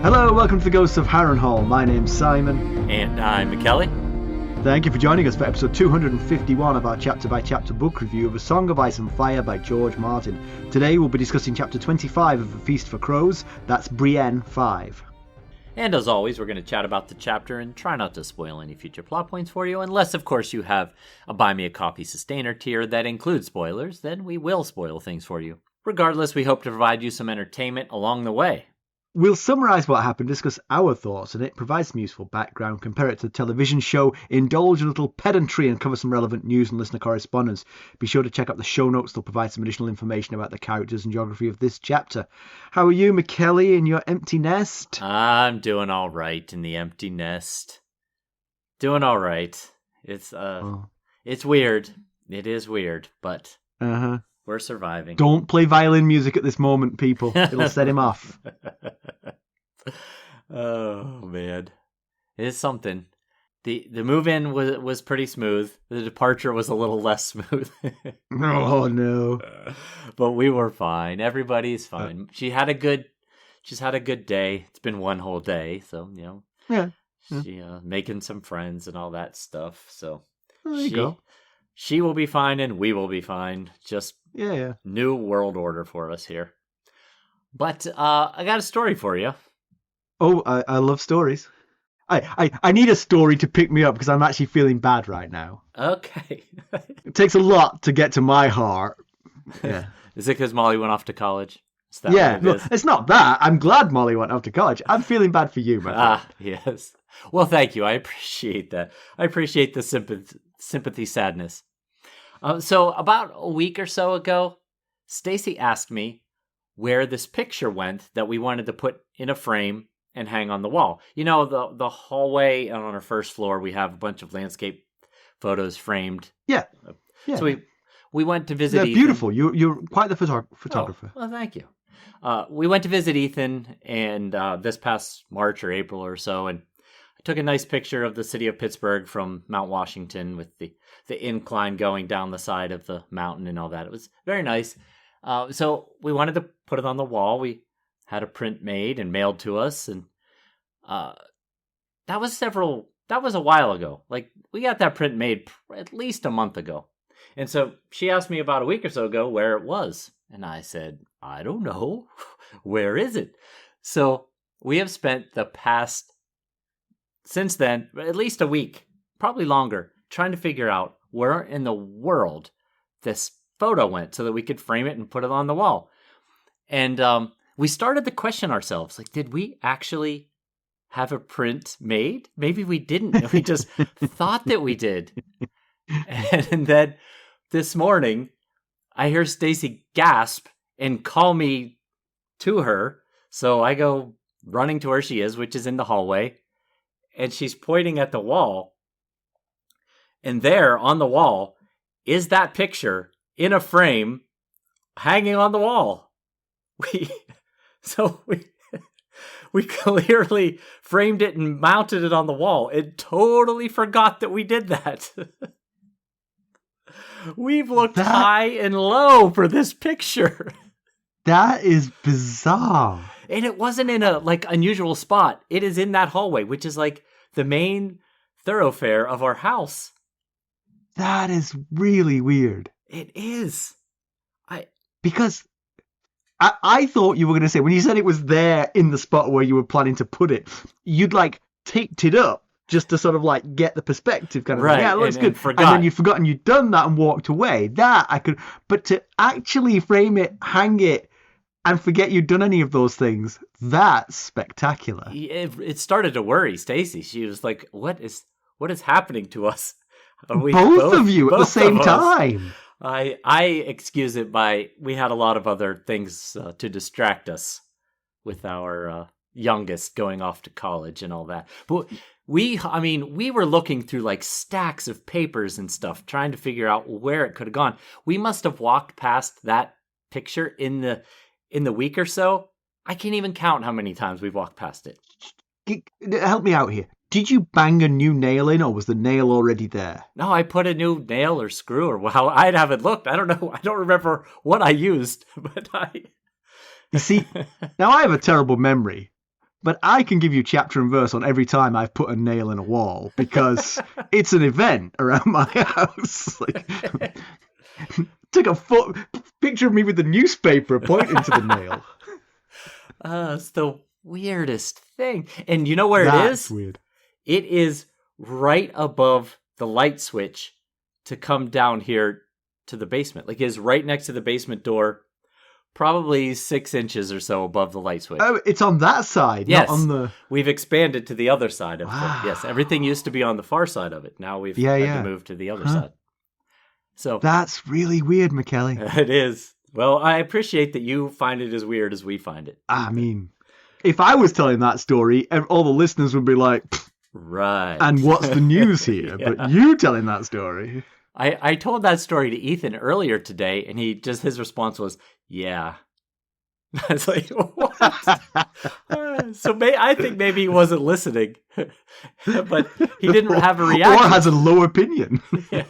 Hello, welcome to the Ghosts of Harrenhal. My name's Simon. And I'm Mackelly. Thank you for joining us for episode 251 of our chapter-by-chapter book review of A Song of Ice and Fire by George Martin. Today we'll be discussing chapter 25 of A Feast for Crows. That's Brienne 5. And as always, we're going to chat about the chapter and try not to spoil any future plot points for you, unless, of course, you have a Buy Me a Coffee Sustainer tier that includes spoilers, then we will spoil things for you. Regardless, we hope to provide you some entertainment along the way. We'll summarise what happened, discuss our thoughts on it, provide some useful background, compare it to the television show, indulge a little pedantry and cover some relevant news and listener correspondence. Be sure to check out the show notes, they'll provide some additional information about the characters and geography of this chapter. How are you, Mackelly, in your empty nest? I'm doing all right in the empty nest. Doing all right. It's weird. It is weird, but we're surviving. Don't play violin music at this moment, people. It'll set him off. Oh, man. It is something. The move-in was pretty smooth. The departure was a little less smooth. Oh, no. But we were fine. Everybody's fine. She's had a good day. It's been one whole day, so, you know. Yeah. She making some friends and all that stuff, so. There you go. She will be fine and we will be fine. Just new world order for us here. But I got a story for you. Oh, I love stories. I need a story to pick me up because I'm actually feeling bad right now. Okay. It takes a lot to get to my heart. Yeah. Is it because Molly went off to college? It's not that. I'm glad Molly went off to college. I'm feeling bad for you, my friend. Yes. Well, thank you. I appreciate that. I appreciate the sympathy sadness. So about a week or so ago, Stacy asked me where this picture went that we wanted to put in a frame and hang on the wall. You know, the hallway on our first floor, we have a bunch of landscape photos framed. Yeah. So we went to visit They're Ethan. Beautiful. You're quite the photographer. Oh, well, thank you. We went to visit Ethan and this past March or April or so, and I took a nice picture of the city of Pittsburgh from Mount Washington with the incline going down the side of the mountain and all that. It was very nice. So we wanted to put it on the wall. We had a print made and mailed to us, and that was a while ago. Like, we got that print made at least a month ago. And so she asked me about a week or so ago where it was. And I said, I don't know. Where is it? So we have spent the past, since then, at least a week, probably longer, trying to figure out where in the world this photo went so that we could frame it and put it on the wall. And we started to question ourselves, like, did we actually have a print made? Maybe we didn't. We just thought that we did. And then this morning, I hear Stacy gasp and call me to her. So I go running to where she is, which is in the hallway. And she's pointing at the wall. And there on the wall is that picture in a frame hanging on the wall. We clearly framed it and mounted it on the wall and totally forgot that we did that. We've looked high and low for this picture. That is bizarre. And it wasn't in a unusual spot. It is in that hallway, which is like the main thoroughfare of our house. That is really weird. It is. Because I thought you were going to say, when you said it was there in the spot where you were planning to put it, you'd taped it up just to sort of get the perspective kind of right. thing. Yeah, it looks good. And then you'd forgotten you'd done that and walked away. That I could, but to actually frame it, hang it, and forget you'd done any of those things, that's spectacular. It started to worry Stacy. She was like, what is happening to us? Are we both of you at the same time? I excuse it by we had a lot of other things to distract us with our youngest going off to college and all that. But we were looking through stacks of papers and stuff, trying to figure out where it could have gone. We must have walked past that picture in the week or so. I can't even count how many times we've walked past it. Help me out here. Did you bang a new nail in, or was the nail already there? No, I put a new nail or screw, or how I haven't looked. I don't know. I don't remember what I used, but You see, now I have a terrible memory. But I can give you chapter and verse on every time I've put a nail in a wall because it's an event around my house. Like, take a picture of me with the newspaper pointing to the nail. It's the weirdest thing. And you know where That's it is? Weird. It is right above the light switch to come down here to the basement. Like, it's right next to the basement door, probably 6 inches or so above the light switch. Oh, it's on that side, yes. Not on the... We've expanded to the other side of Wow. it. Yes, everything used to be on the far side of it. Now we've had to move to the other side. So that's really weird, Mackelly. It is. Well, I appreciate that you find it as weird as we find it. I mean, if I was telling that story, all the listeners would be like, right. And what's the news here? Yeah. But you telling that story. I told that story to Ethan earlier today, and his response was, yeah. I was like, what? I think maybe he wasn't listening, but he didn't have a reaction. Or has a low opinion. Yeah.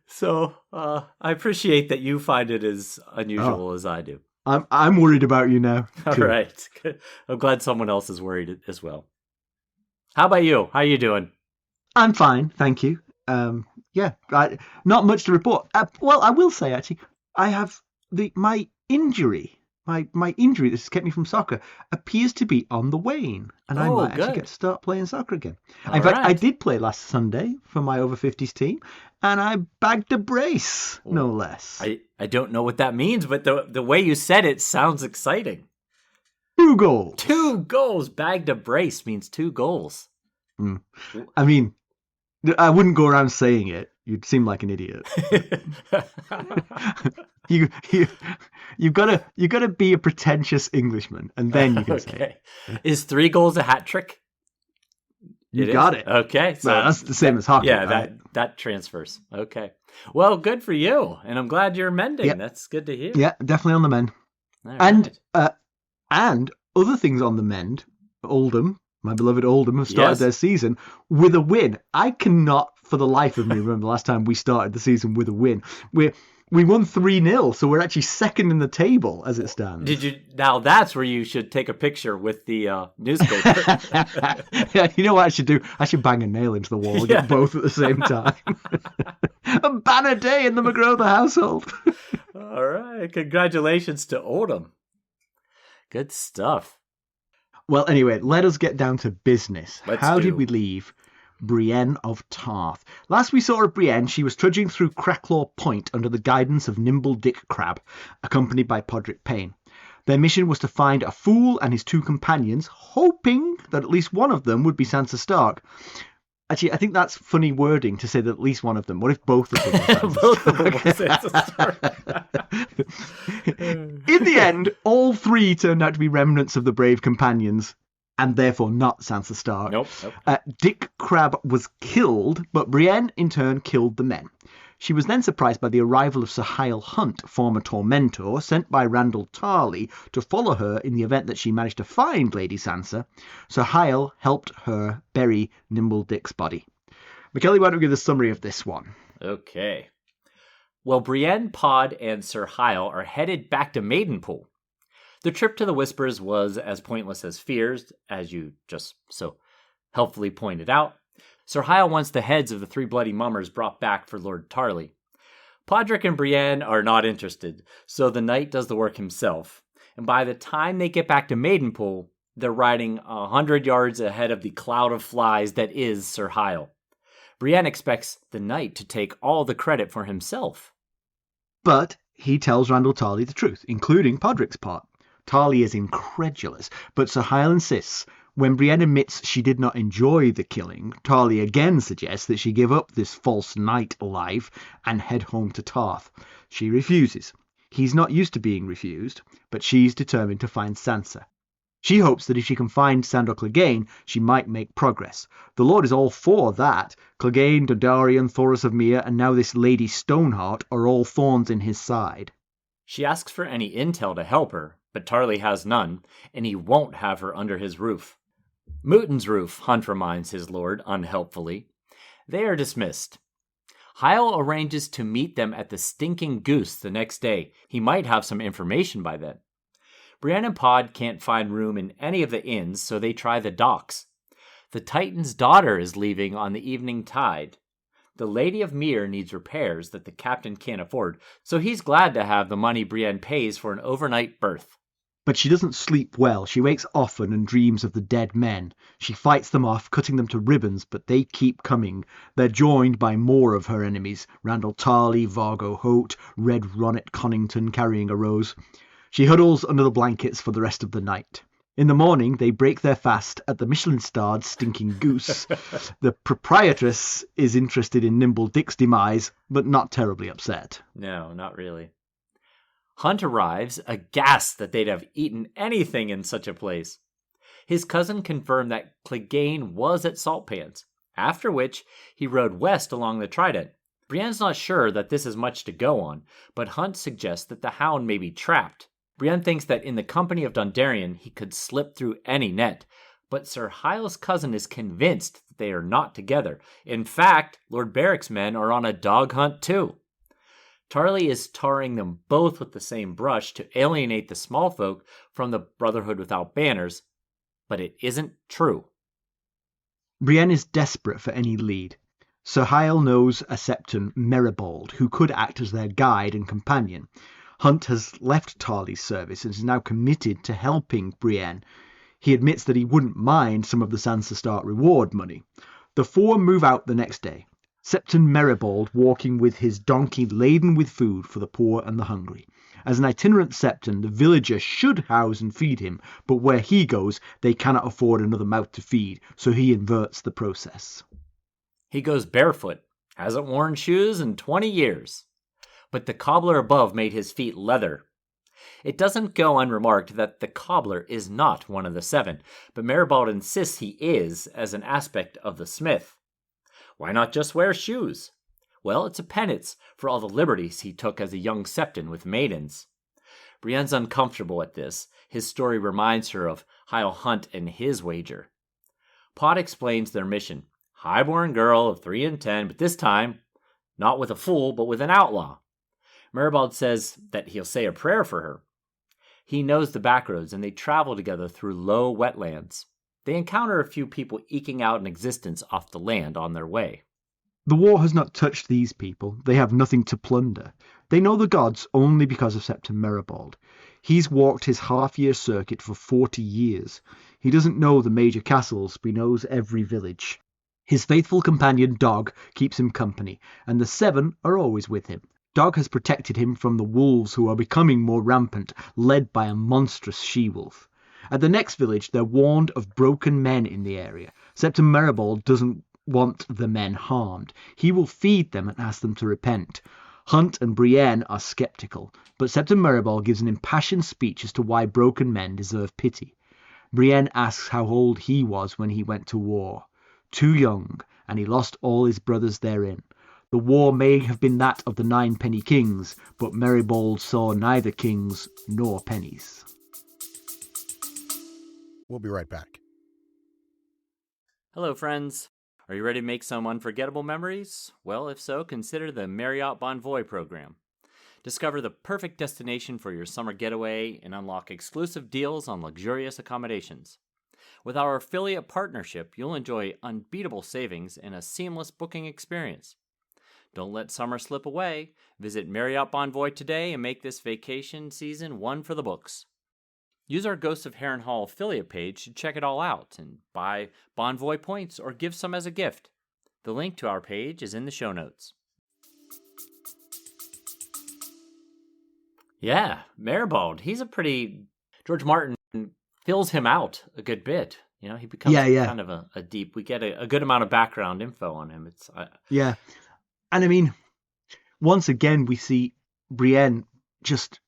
So I appreciate that you find it as unusual as I do. I'm worried about you now. All right. Good. I'm glad someone else is worried as well. How about you? How are you doing? I'm fine, thank you. Not much to report. Well, I will say, actually, I have my injury. My injury that has kept me from soccer appears to be on the wane, and I might actually get to start playing soccer again. In fact, I did play last Sunday for my over 50s team, and I bagged a brace, no less. I don't know what that means, but the way you said it sounds exciting. 2 goals. 2 goals. Bagged a brace means 2 goals. I mean, I wouldn't go around saying it. You'd seem like an idiot. You've got to be a pretentious Englishman, and then you can say it. Is 3 goals a hat trick? You got it. Okay, so that's the same as hockey. Yeah, right? that transfers. Okay, well, good for you, and I'm glad you're mending. Yep. That's good to hear. Yeah, definitely on the mend. And other things on the mend. Oldham, my beloved Oldham, have started their season with a win. I cannot, for the life of me, remember the last time we started the season with a win. We won 3-0, so we're actually second in the table as it stands. Did you? Now that's where you should take a picture with the newspaper. Yeah, you know what I should do? I should bang a nail into the wall and get both at the same time. A banner day in the McGrother household. All right, congratulations to Oldham. Good stuff. Well, anyway, let us get down to business. How did we leave Brienne of Tarth? Last we saw of Brienne, she was trudging through Cracklaw Point under the guidance of Nimble Dick Crab, accompanied by Podrick Payne. Their mission was to find a fool and his 2 companions, hoping that at least one of them would be Sansa Stark. Actually, I think that's funny wording to say that at least one of them. What if both of them were both of them were Sansa Stark? In the end, all 3 turned out to be remnants of the brave companions, and therefore not Sansa Stark. Nope. Dick Crab was killed, but Brienne in turn killed the men. She was then surprised by the arrival of Sir Hyle Hunt, former Tormentor, sent by Randyll Tarly to follow her in the event that she managed to find Lady Sansa. Sir Hyle helped her bury Nimble Dick's body. Mackelly, why don't we give a summary of this one? Okay. Well, Brienne, Pod, and Sir Hyle are headed back to Maidenpool. The trip to the Whispers was as pointless as fears, as you just so helpfully pointed out. Sir Hyle wants the heads of the 3 bloody mummers brought back for Lord Tarly. Podrick and Brienne are not interested, so the knight does the work himself. And by the time they get back to Maidenpool, they're riding 100 yards ahead of the cloud of flies that is Sir Hyle. Brienne expects the knight to take all the credit for himself. But he tells Randyll Tarly the truth, including Podrick's part. Tarly is incredulous, but Sir Hyle insists. When Brienne admits she did not enjoy the killing, Tarly again suggests that she give up this false knight life and head home to Tarth. She refuses. He's not used to being refused, but she's determined to find Sansa. She hopes that if she can find Sandor Clegane, she might make progress. The Lord is all for that. Clegane, Dondarrion, Thoros of Myr, and now this Lady Stoneheart are all thorns in his side. She asks for any intel to help her, but Tarly has none, and he won't have her under his roof. Mooton's roof, Hunt reminds his lord unhelpfully. They are dismissed. Hyle arranges to meet them at the Stinking Goose the next day. He might have some information by then. Brienne and Pod can't find room in any of the inns, so they try the docks. The Titan's daughter is leaving on the evening tide. The Lady of Myr needs repairs that the captain can't afford, so he's glad to have the money Brienne pays for an overnight berth. But she doesn't sleep well. She wakes often and dreams of the dead men. She fights them off, cutting them to ribbons, but they keep coming. They're joined by more of her enemies, Randall Tarley, Vargo Holt, Red Ronnet Connington carrying a rose. She huddles under the blankets for the rest of the night. In the morning, they break their fast at the Michelin-starred Stinking Goose. The proprietress is interested in Nimble Dick's demise, but not terribly upset. No, not really. Hunt arrives, aghast that they'd have eaten anything in such a place. His cousin confirmed that Clegane was at Salt Pans, after which he rode west along the Trident. Brienne's not sure that this is much to go on, but Hunt suggests that the Hound may be trapped. Brienne thinks that in the company of Dondarrion he could slip through any net, but Sir Hyle's cousin is convinced that they are not together. In fact, Lord Beric's men are on a dog hunt too. Tarley is tarring them both with the same brush to alienate the small folk from the Brotherhood Without Banners, but it isn't true. Brienne is desperate for any lead. Sir Hyle knows a Septon, Meribald, who could act as their guide and companion. Hunt has left Tarley's service and is now committed to helping Brienne. He admits that he wouldn't mind some of the Sansa Stark reward money. The four move out the next day. Septon Meribald walking with his donkey laden with food for the poor and the hungry. As an itinerant Septon, the villager should house and feed him, but where he goes, they cannot afford another mouth to feed, so he inverts the process. He goes barefoot, hasn't worn shoes in 20 years. But the cobbler above made his feet leather. It doesn't go unremarked that the cobbler is not one of the seven, but Meribald insists he is as an aspect of the smith. Why not just wear shoes? Well, it's a penance for all the liberties he took as a young Septon with maidens. Brienne's uncomfortable at this. His story reminds her of Hyle Hunt and his wager. Pod explains their mission. Highborn girl of 3 and 10, but this time, not with a fool, but with an outlaw. Meribald says that he'll say a prayer for her. He knows the backroads, and they travel together through low wetlands. They encounter a few people eking out an existence off the land on their way. The war has not touched these people. They have nothing to plunder. They know the gods only because of Septon Meribald. He's walked his half-year circuit for 40 years. He doesn't know the major castles, but he knows every village. His faithful companion Dog keeps him company, and the seven are always with him. Dog has protected him from the wolves who are becoming more rampant, led by a monstrous she-wolf. At the next village, they're warned of broken men in the area. Septon Meribald doesn't want the men harmed. He will feed them and ask them to repent. Hunt and Brienne are sceptical, but Septon Meribald gives an impassioned speech as to why broken men deserve pity. Brienne asks how old he was when he went to war. Too young, and he lost all his brothers therein. The war may have been that of the 9 penny kings, but Meribald saw neither kings nor pennies. We'll be right back. Hello, friends. Are you ready to make some unforgettable memories? Well, if so, consider the Marriott Bonvoy program. Discover the perfect destination for your summer getaway and unlock exclusive deals on luxurious accommodations. With our affiliate partnership, you'll enjoy unbeatable savings and a seamless booking experience. Don't let summer slip away. Visit Marriott Bonvoy today and make this vacation season one for the books. Use our Ghosts of Harrenhal affiliate page to check it all out and buy Bonvoy points or give some as a gift. The link to our page is in the show notes. Yeah, Meribald, he's a pretty... George Martin fills him out a good bit. You know, he becomes kind of a deep... We get a good amount of background info on him. Yeah. And I mean, once again, we see Brienne just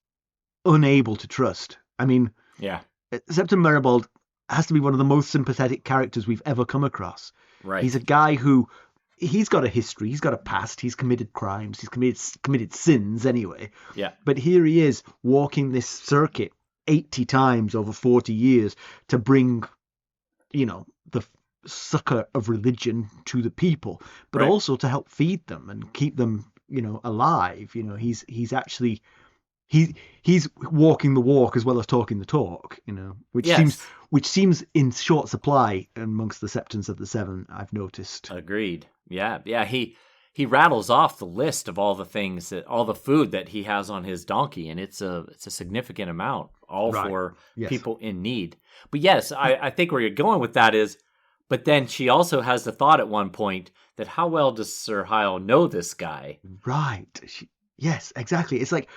unable to trust. I mean... Yeah. Septon Meribald has to be one of the most sympathetic characters we've ever come across. Right. He's a guy who, he's got a history, he's got a past, he's committed crimes, he's committed sins anyway. Yeah. But here he is walking this circuit 80 times over 40 years to bring, you know, the succor of religion to the people, but also to help feed them and keep them, you know, alive. You know, he's actually he's walking the walk as well as talking the talk, which Yes. seems in short supply amongst the Septons of the Seven. I've noticed. Agreed. Yeah. Yeah. He rattles off the list of all the food that he has on his donkey, and it's a significant amount, all Right. for Yes. people in need. But yes, I think where you're going with that is, but then she also has the thought at one point that how well does Sir Hyle know this guy? Right. Yes, exactly. It's like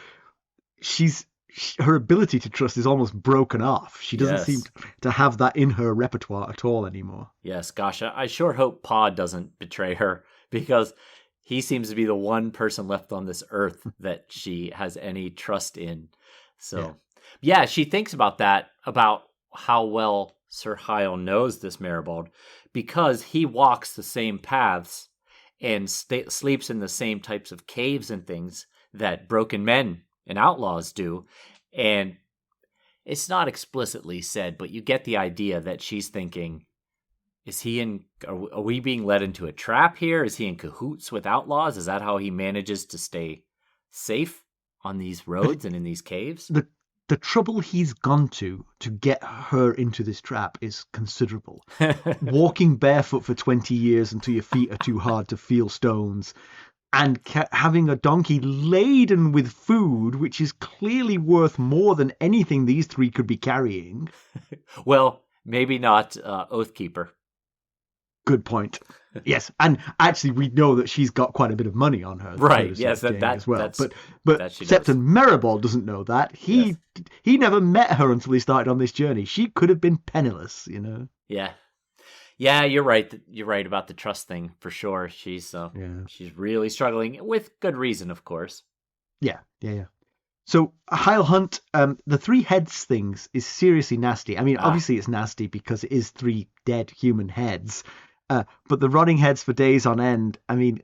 her ability to trust is almost broken off. She doesn't seem Yes. to have that in her repertoire at all anymore. Yes, gosh, I sure hope Pa doesn't betray her, because he seems to be the one person left on this earth that she has any trust in. So, yeah, she thinks about that, about how well Sir Hyle knows this Maribald, because he walks the same paths and sleeps in the same types of caves and things that broken men and outlaws do. And it's not explicitly said, but you get the idea that she's thinking, are we being led into a trap here? Is he in cahoots with outlaws? Is that how he manages to stay safe on these roads and in these caves? The trouble he's gone to get her into this trap is considerable. Walking barefoot for 20 years until your feet are too hard to feel stones, and having a donkey laden with food, which is clearly worth more than anything these three could be carrying. Well, maybe not Oathkeeper. Good point. Yes, and actually, we know that she's got quite a bit of money on her. Right? Yes, that as well. But Septon Maribald doesn't know that. He never met her until he started on this journey. She could have been penniless, Yeah, yeah. You're right. You're right about the trust thing for sure. She's really struggling, with good reason, of course. Yeah. So Hyle Hunt, the three heads things is seriously nasty. I mean, obviously it's nasty because it is three dead human heads. But the rotting heads for days on end, I mean,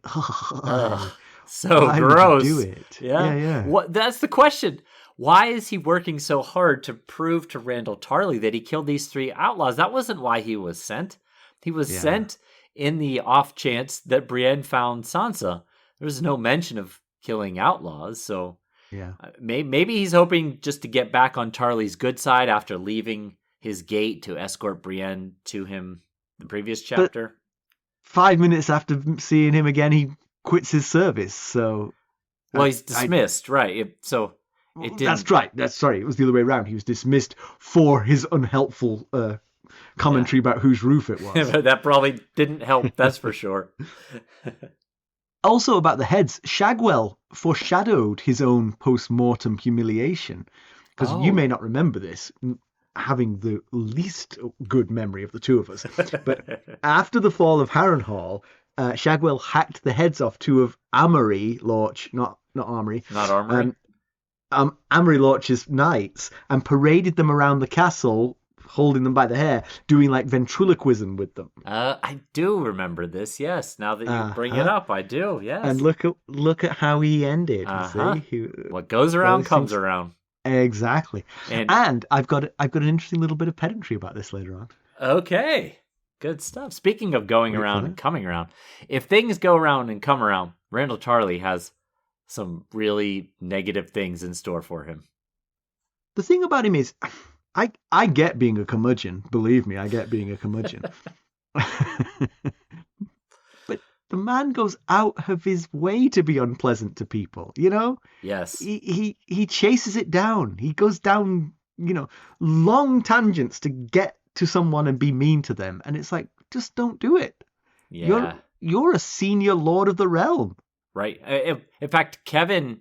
so why gross. Would you do it? Yeah. What? That's the question. Why is he working so hard to prove to Randyll Tarly that he killed these three outlaws? That wasn't why he was sent. He was sent in the off chance that Brienne found Sansa. There was no mention of killing outlaws, so maybe he's hoping just to get back on Tarly's good side after leaving his gate to escort Brienne to him the previous chapter. But 5 minutes after seeing him again, he quits his service. So, he's dismissed, right? That's right. That's sorry. It was the other way around. He was dismissed for his unhelpful commentary about whose roof it was. That probably didn't help. That's for sure. Also about the heads, Shagwell foreshadowed his own post-mortem humiliation, because you may not remember this, having the least good memory of the two of us. But after the fall of Harrenhal, Shagwell hacked the heads off two of Amory Lorch, not Armory. Not Armory. Amory Lorch's knights, and paraded them around the castle, holding them by the hair, doing like ventriloquism with them. I do remember this, yes. Now that you bring it up, I do, yes. And look at how he ended. See? What goes around comes around. Exactly. And I've got an interesting little bit of pedantry about this later on. Okay. Good stuff. Speaking of going around and coming around, if things go around and come around, Randyll Tarly has some really negative things in store for him. The thing about him is, I get being a curmudgeon. Believe me, I get being a curmudgeon. But the man goes out of his way to be unpleasant to people, Yes. He chases it down. He goes down, long tangents to get to someone and be mean to them. And it's like, just don't do it. Yeah. You're a senior lord of the realm. Right. In fact, Kevin,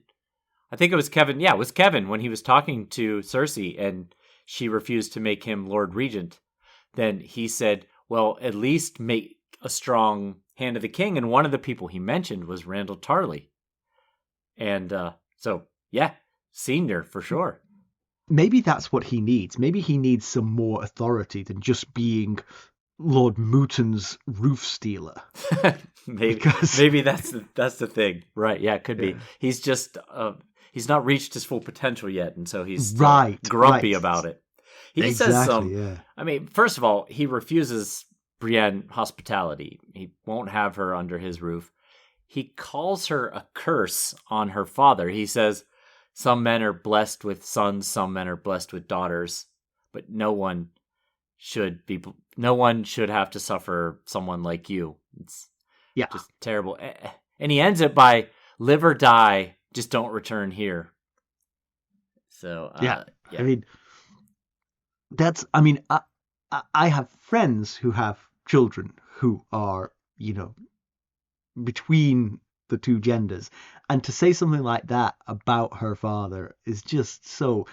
I think it was Kevin. Yeah, it was Kevin when he was talking to Cersei and she refused to make him Lord Regent. Then he said, well, at least make a strong hand of the king. And one of the people he mentioned was Randyll Tarly. And senior for sure. Maybe that's what he needs. Maybe he needs some more authority than just being Lord Mooton's roof stealer. Maybe that's the thing. Right. Yeah, it could be. He's just he's not reached his full potential yet, and so he's grumpy about it. He says I mean, first of all, he refuses Brienne hospitality. He won't have her under his roof. He calls her a curse on her father. He says, some men are blessed with sons, some men are blessed with daughters, but no one should have to suffer someone like you. It's just terrible. And he ends it by, live or die, just don't return here. So, I mean, I have friends who have children who are, between the two genders, and to say something like that about her father is just so.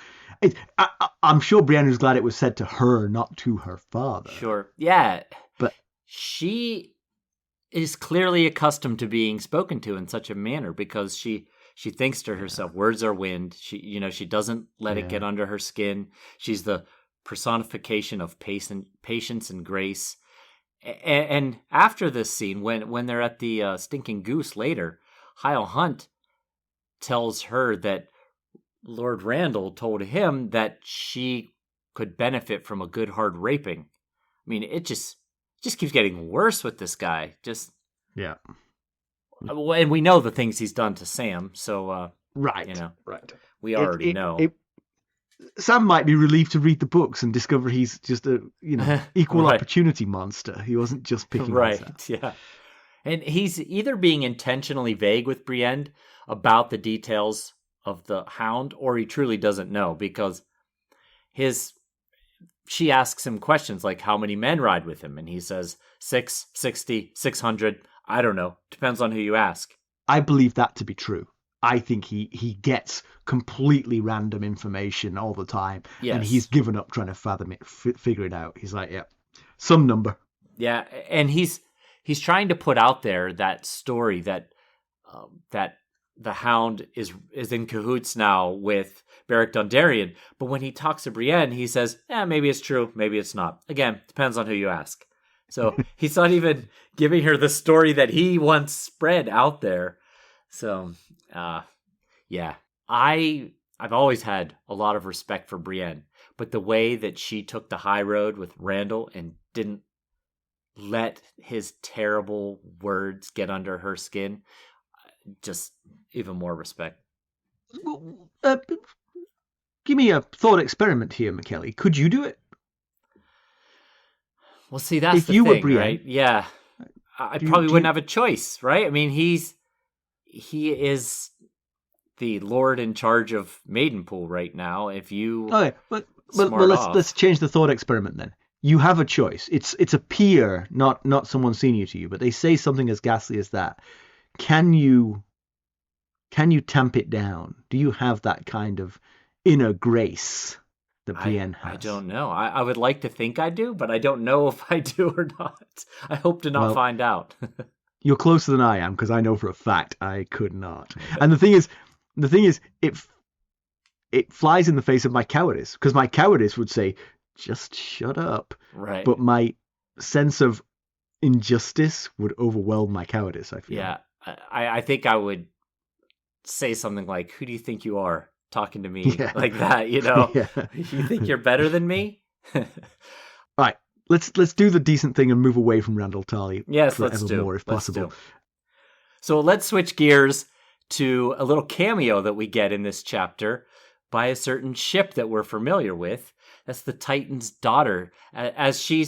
I'm sure Brienne was glad it was said to her, not to her father. Sure, yeah, but she is clearly accustomed to being spoken to in such a manner because she thinks to herself, words are wind. She doesn't let it get under her skin. She's the personification of patience and grace. And after this scene, when they're at the Stinking Goose later, Hyle Hunt tells her that Lord Randall told him that she could benefit from a good hard raping. I mean, it just keeps getting worse with this guy. And we know the things he's done to Sam, so right. We already know. Sam might be relieved to read the books and discover he's just a equal opportunity monster. He wasn't just picking right. Yeah, and he's either being intentionally vague with Brienne about the details of the Hound, or he truly doesn't know because she asks him questions like how many men ride with him, and he says 6, 60, 600. I don't know. Depends on who you ask. I believe that to be true. I think he gets completely random information all the time, and he's given up trying to fathom it, figure it out. He's like, some number. Yeah, and he's trying to put out there that story that the Hound is in cahoots now with Beric Dondarrion, but when he talks to Brienne, he says, maybe it's true, maybe it's not. Again, depends on who you ask. So he's not even giving her the story that he once spread out there. So, I've always had a lot of respect for Brienne, but the way that she took the high road with Randall and didn't let his terrible words get under her skin, just even more respect. Give me a thought experiment here, Mackelly. Could you do it? Well, see, that's the thing, right? Yeah. I probably wouldn't have a choice, right? I mean, he is the Lord in charge of Maidenpool right now. If you let's change the thought experiment then. You have a choice. It's a peer, not someone senior to you, but they say something as ghastly as that. Can you tamp it down? Do you have that kind of inner grace that Brienne has? I don't know. I would like to think I do, but I don't know if I do or not. I hope to not find out. You're closer than I am, because I know for a fact I could not. And the thing is, it flies in the face of my cowardice, because my cowardice would say, just shut up. Right. But my sense of injustice would overwhelm my cowardice, I feel. Yeah. I think I would say something like, who do you think you are talking to me like that, Yeah. You think you're better than me? All right. Let's do the decent thing and move away from Randall Tarly. Yes, let's do. More if possible. So let's switch gears to a little cameo that we get in this chapter by a certain ship that we're familiar with. That's the Titan's daughter. As she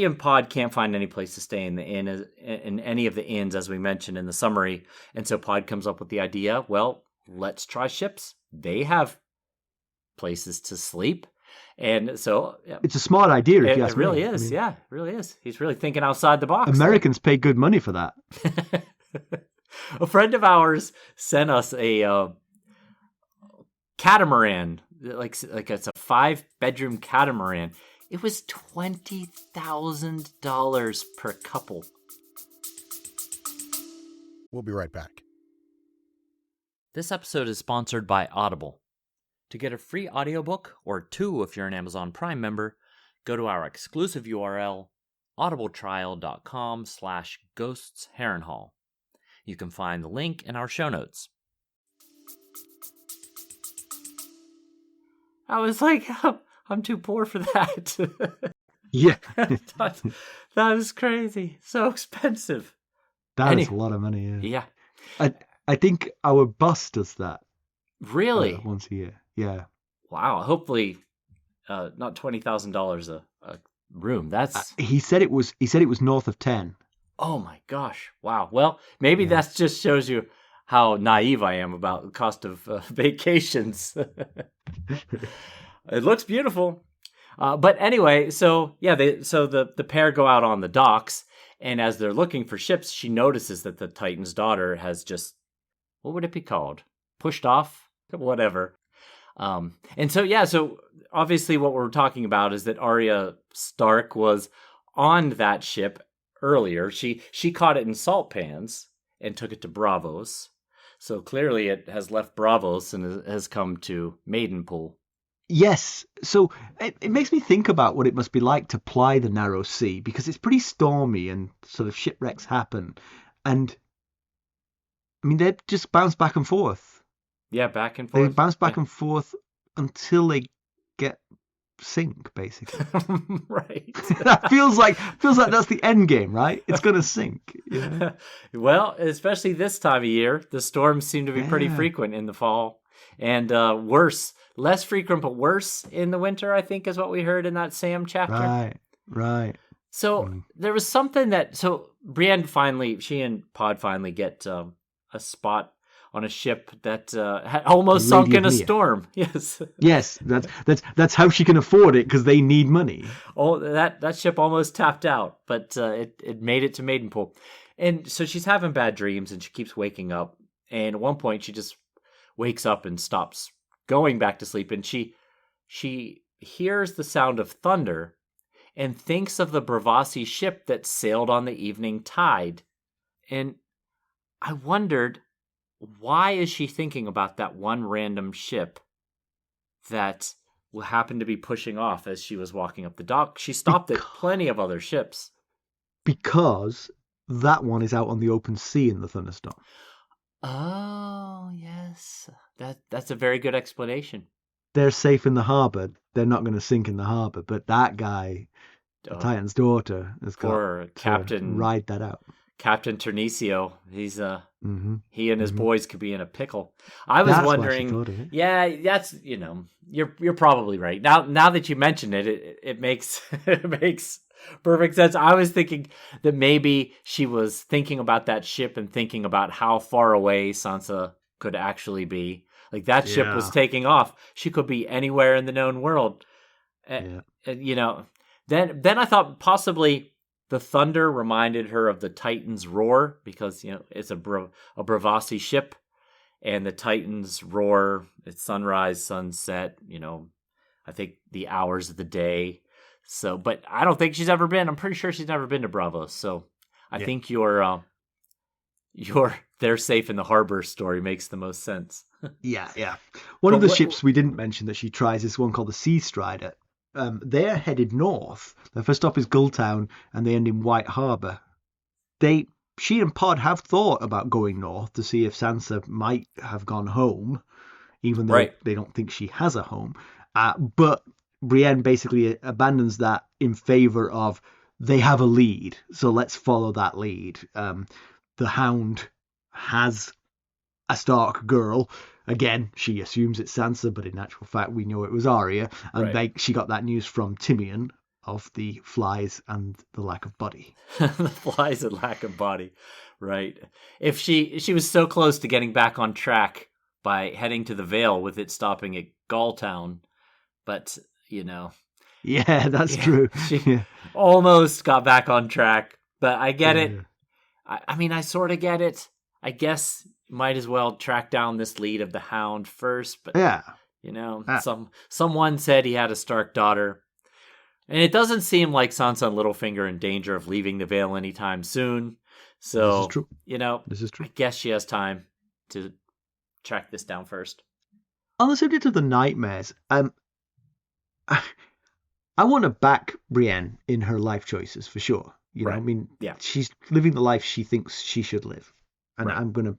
and Pod can't find any place to stay in the inn, in any of the inns, as we mentioned in the summary. And so Pod comes up with the idea, well, let's try ships. They have places to sleep. And so it's a smart idea, if you ask me. It really is. It really is. He's really thinking outside the box. Americans pay good money for that. A friend of ours sent us a catamaran, like it's a 5-bedroom catamaran. It was $20,000 per couple. We'll be right back. This episode is sponsored by Audible. To get a free audiobook, or 2 if you're an Amazon Prime member, go to our exclusive URL, audibletrial.com/ghostsharrenhal. You can find the link in our show notes. I was like, I'm too poor for that. Yeah. that was crazy. So expensive. That is a lot of money, Yeah. I think our boss does that. Really? once a year. Yeah. Wow. Hopefully, not $20,000 a room. That's He said it was north of 10. oh my gosh. Wow. Well, maybe Yeah. that just shows you how naive I am about the cost of vacations. It looks beautiful. But anyway, so yeah, the pair go out on the docks, and as they're looking for ships, she notices that the Titan's daughter has just, what would it be called? Pushed off? Whatever. And so yeah, so obviously what we're talking about is that Arya Stark was on that ship earlier. She caught it in salt pans and took it to Bravos. So clearly it has left Bravos and has come to Maidenpool. Yes. So it makes me think about what it must be like to ply the narrow sea, because it's pretty stormy and sort of shipwrecks happen. And I mean, they just bounce back and forth. Yeah, back and They forth. bounce back and forth until they get sink, basically. Right. That feels like that's the end game, right? It's gonna sink. Yeah. Well, especially this time of year, the storms seem to be pretty frequent in the fall, and less frequent but worse in the winter, I think, is what we heard in that Sam chapter. Right. So there was something so Brienne she and Pod finally get a spot on a ship that had almost sunk in a storm. Yes. That's how she can afford it, because they need money. Oh, that ship almost tapped out, but it made it to Maidenpool. And so she's having bad dreams, and she keeps waking up. And at one point, she just wakes up and stops going back to sleep. And she hears the sound of thunder and thinks of the Bravasi ship that sailed on the evening tide. And I wondered, why is she thinking about that one random ship that happened to be pushing off as she was walking up the dock? She stopped at plenty of other ships. Because that one is out on the open sea in the thunderstorm. Oh, yes. That's a very good explanation. They're safe in the harbour. They're not going to sink in the harbour. But that guy, the Titan's daughter, has got Captain, to ride that out. Captain Ternicio, he's he and his boys could be in a pickle. I was wondering, why she thought of it. Yeah, that's you're probably right. Now that you mention it, it makes it makes perfect sense. I was thinking that maybe she was thinking about that ship and thinking about how far away Sansa could actually be. Like that ship was taking off. She could be anywhere in the known world. Then I thought possibly the thunder reminded her of the Titan's roar, because it's a Bravasi ship, and the Titan's roar, it's sunrise, sunset, I think the hours of the day. So, but I don't think she's ever been. I'm pretty sure she's never been to Bravos. So, I think your they're safe in the harbor story makes the most sense. Yeah. One of the ships we didn't mention that she tries is one called the Sea Strider. They're headed north. Their first stop is Gulltown, and they end in White Harbour. She and Pod have thought about going north to see if Sansa might have gone home, even though they don't think she has a home. But Brienne basically abandons that in favour of, they have a lead, so let's follow that lead. The Hound has a Stark girl. Again, she assumes it's Sansa, but in actual fact, we know it was Arya. And she got that news from Timeon of the flies and the lack of body. The flies and lack of body, right. If she was so close to getting back on track by heading to the Vale with it stopping at Gulltown, but, Yeah, that's true. She almost got back on track, but I get it. I mean, I sort of get it. I guess might as well track down this lead of the Hound first, but someone said he had a Stark daughter, and it doesn't seem like Sansa and Littlefinger are in danger of leaving the Vale anytime soon. So, this is true. This is true. I guess she has time to track this down first. On the subject of the nightmares, I want to back Brienne in her life choices for sure. I mean, she's living the life she thinks she should live, and I'm going to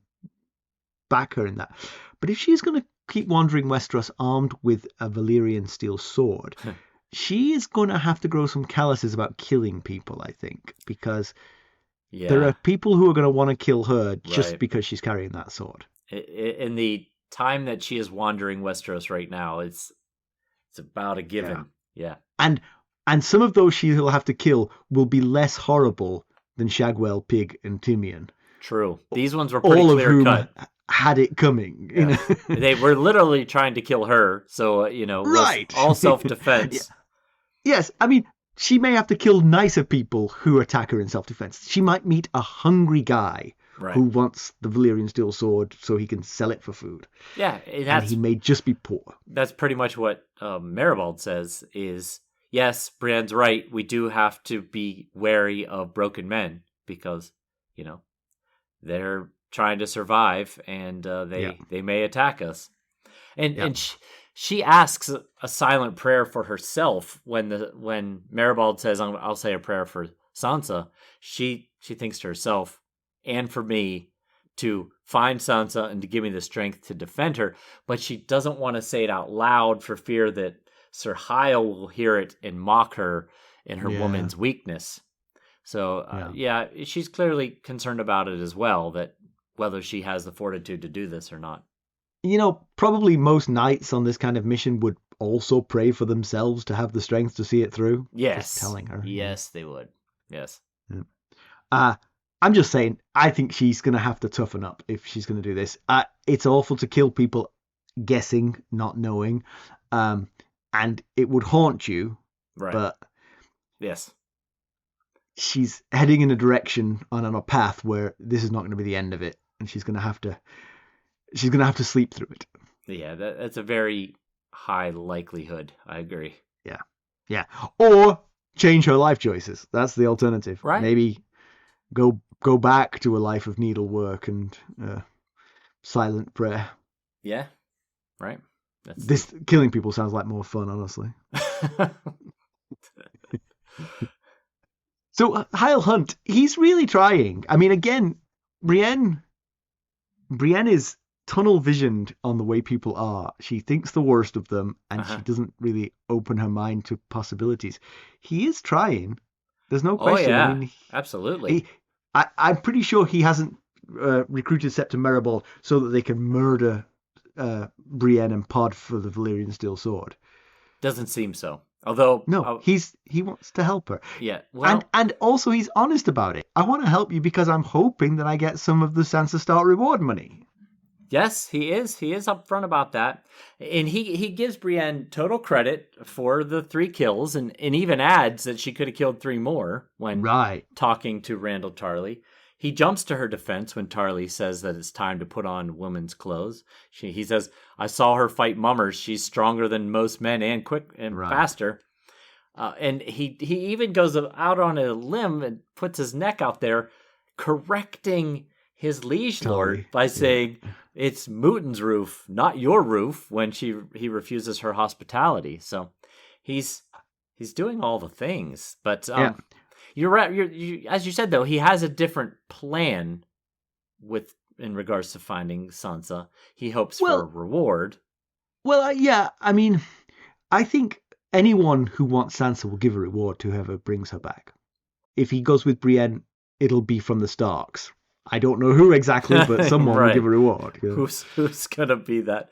back her in that. But if she's going to keep wandering Westeros armed with a Valyrian steel sword, she is going to have to grow some calluses about killing people, I think, because there are people who are going to want to kill her just because she's carrying that sword. In the time that she is wandering Westeros right now, it's about a given. Yeah. And some of those she will have to kill will be less horrible than Shagwell, Pig, and Timeon. True. These ones were pretty all of clear whom cut. Had it coming. You know? They were literally trying to kill her, so right. all self-defense. Yes, I mean, she may have to kill nicer people who attack her in self-defense. She might meet a hungry guy who wants the Valyrian steel sword so he can sell it for food. Yeah, and he may just be poor. That's pretty much what Maribald says is, yes, Brienne's right, we do have to be wary of broken men because, they're trying to survive and they may attack us. And she asks a silent prayer for herself when Maribald says, I'll say a prayer for Sansa. She thinks to herself, and for me, to find Sansa and to give me the strength to defend her, but she doesn't want to say it out loud for fear that Sir Hyle will hear it and mock her in her woman's weakness. So, she's clearly concerned about it as well, that whether she has the fortitude to do this or not. Probably most knights on this kind of mission would also pray for themselves to have the strength to see it through. Yes. Just telling her. Yes, they would. Yes. I'm just saying, I think she's going to have to toughen up if she's going to do this. It's awful to kill people guessing, not knowing. And it would haunt you. Right. But yes, she's heading in a direction on a path where this is not going to be the end of it. And she's going to have to sleep through it. Yeah, that's a very high likelihood. I agree. Yeah. Or change her life choices. That's the alternative. Right. Maybe go back to a life of needlework and silent prayer. Yeah. Right. This killing people sounds like more fun, honestly. So Hyle Hunt, he's really trying. I mean, again, Brienne is tunnel visioned on the way people are. She thinks the worst of them, and she doesn't really open her mind to possibilities. He is trying. There's no question. Oh, yeah, I mean, absolutely. I'm pretty sure he hasn't recruited Septa Maribald so that they can murder Brienne and Pod for the Valyrian steel sword. Doesn't seem so. Although no, he wants to help her. Yeah, well, and also he's honest about it. I want to help you because I'm hoping that I get some of the Sansa Stark reward money. Yes, he is. He is upfront about that, and he gives Brienne total credit for the 3 kills, and even adds that she could have killed 3 more when talking to Randall Tarly. He jumps to her defense when Tarly says that it's time to put on women's clothes. He says, "I saw her fight mummers. She's stronger than most men and quick and faster." And he even goes out on a limb and puts his neck out there, correcting his liege lord by saying, "It's Mooten's roof, not your roof," when he refuses her hospitality. So he's doing all the things, but you're right. As you said, though, he has a different plan in regards to finding Sansa. He hopes for a reward. Well, I mean, I think anyone who wants Sansa will give a reward to whoever brings her back. If he goes with Brienne, it'll be from the Starks. I don't know who exactly, but someone will give a reward. You know? Who's gonna be that